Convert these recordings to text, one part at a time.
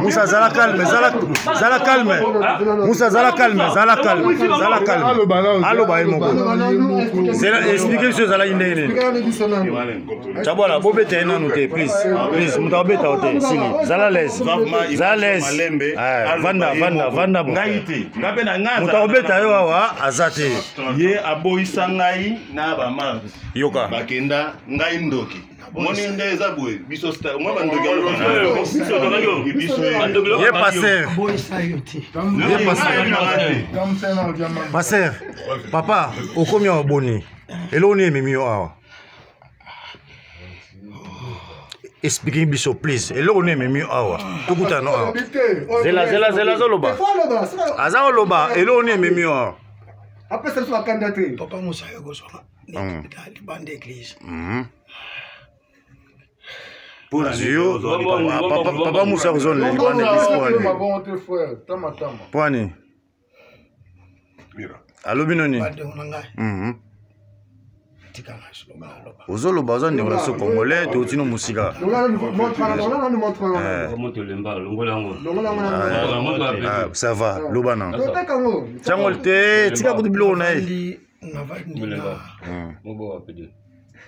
Moussa, Zala calme. Moussa, Zala calme. Allo, expliquez ce Zala Indé. Chabola, Bobete, non, please, Moutabeta, Sili. Zala laisse. Vanda, Moutabeta, Azate. Ye aboisa ngai na ba ma Yoka bakenda ngai ndoki moni ndeza bwe biso star moi bandoki ye passer papa okomi aboni eloni emimio awa expliquez biso please eloni emimio awa tukutano awa zela zoloba aza loba eloni emimio awa. Après, c'est la candidature. Papa Moussa Yogoso, les bandes d'église. Pour la Papa Moussa Yogoso, les bandes d'église. Poani. Allo Binoni. Ozolo bazan de relation congolais to tino musika. Ça va, Lobana. Tiangolte, tika kutubilo na yi.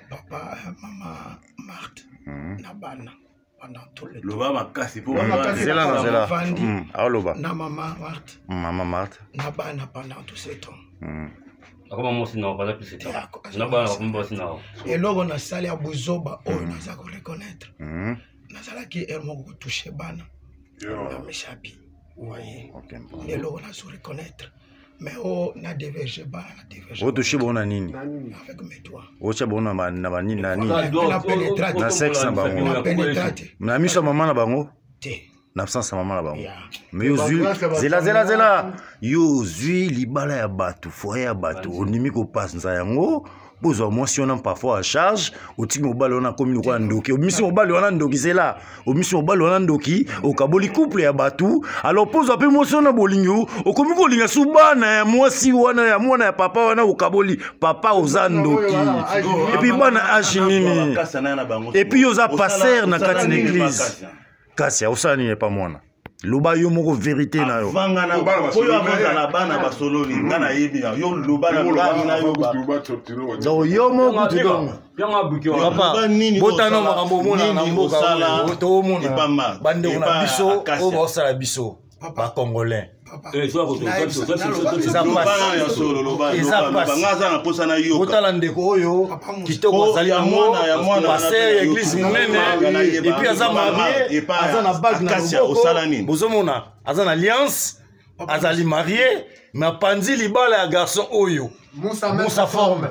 Papa, maman, Marthe, Nabana. Pendant tout le temps. Loba makasi pour Zela. Loba. Na maman Marthe. Maman Marthe. Nabana pendant tout ce temps. Akoma mosi na pas plus temps. Na ba na mosi na. Et logo na sali ya buzoba o na za ko reconnaître. Na sala ki el moko toucher bana. Na meshabi. Oui. Et logo na se reconnaître. Mais on a divergé bana na divergé. O toucher bona nini? Avec mes doigts. O cha bona na banini na nini? Na pénétrate. Na sexe na bango. Na pénétrate. Na miso maman na bango. Te. L'absence maman là-bas. Mais Yozui, zela. Yozui, libala ya batu, foye ya batu. Onimi ko passe nzayango. Bozo mentionne parfois à charge. Au timi mobile on a commis quoi ndoki. Au mission mobile on a ndoki c'est là. Au mission mobile on a ndoki. Au kaboli couple ya batu. Alors pose un peu mentionne na bolingo. Au commis ko linga subana ya mwasi wana ya mwana ya papa wana au kaboli papa oza ndoki. Et puis bana achinini. Et puis yoza passer na kati l'église. Kasi osani n'est pas moi. Loba yo moko vérité na yo. Vangana poyo avanza na bana basoloni ngana yebi yo loba na na yo ba. Zo yo moko tudongo. Yanga bukyo. Papa botano makambo mona na mboka to mona. Bande na biso o ba osala biso. Ba congolais. Ça Otala ndeko oyo kitoko azali amona passer église monene et puis aza marié aza na bague na loboko bozomona aza na alliance azali marié mais apanzi libala ya garçon oyo Moussa forme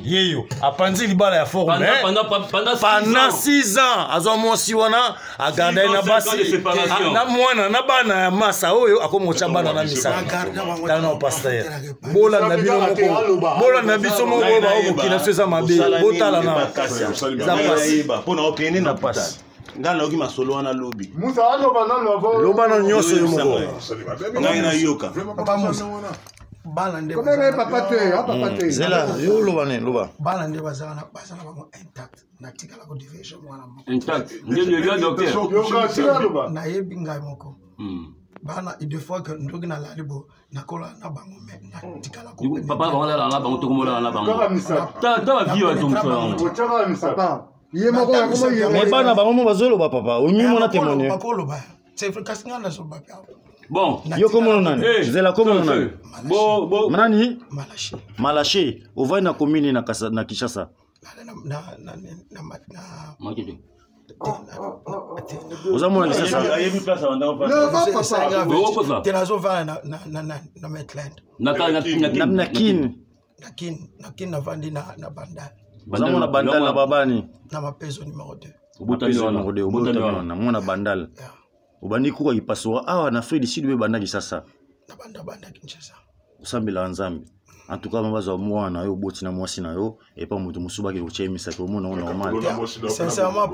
yeyo apanzi libala ya forme pendant 6 ans azo mosi wana agarda na basi na mwana na bana ya masa oyo akomocha bana na misa tano pasteur bola na bino moko bola na biso moko ba okina seza mabe botala na za pasi pona okene na pasi ngana oki masolo wana lobi Moussa loba na nyoso yo moko ngana yoka Papa Moussa balande papa zela yo loba ne loba balande bazana bango intact na tikala ko division mwana moko intact ndio yo docteur na yebi ngai moko bana deux fois que ndoki na lalibo na kola na bango me na tikala ko papa ba la bango to komola na bango ta ba vieux to mfano ye moko ya koma ye mais bana bango bazolo ba papa onyi mona témoigner bakolo ba c'est kasi ngana so ba bon yo comment nani zela comment nani bo nani Malachi ovai na commune na Kinshasa na makete ozamona Kinshasa ayebi place wana papa tenazo va na Maitland na kin na vandi na bandal ozamona bandal na babani na mapeso numéro 2 obutani na mwana bandal obandi kuka ipasora awa na Afrique du Sud be bandaki sasa na banda Kinshasa osambela nzambe en tout cas bazwa mwana yo boti na mwasi na yo et pas moto musuba ki kochemisa ko mona normal sincèrement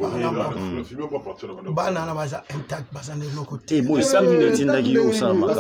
bana na baza intact baza ne loko te boy 5 minutes ndaki yo sama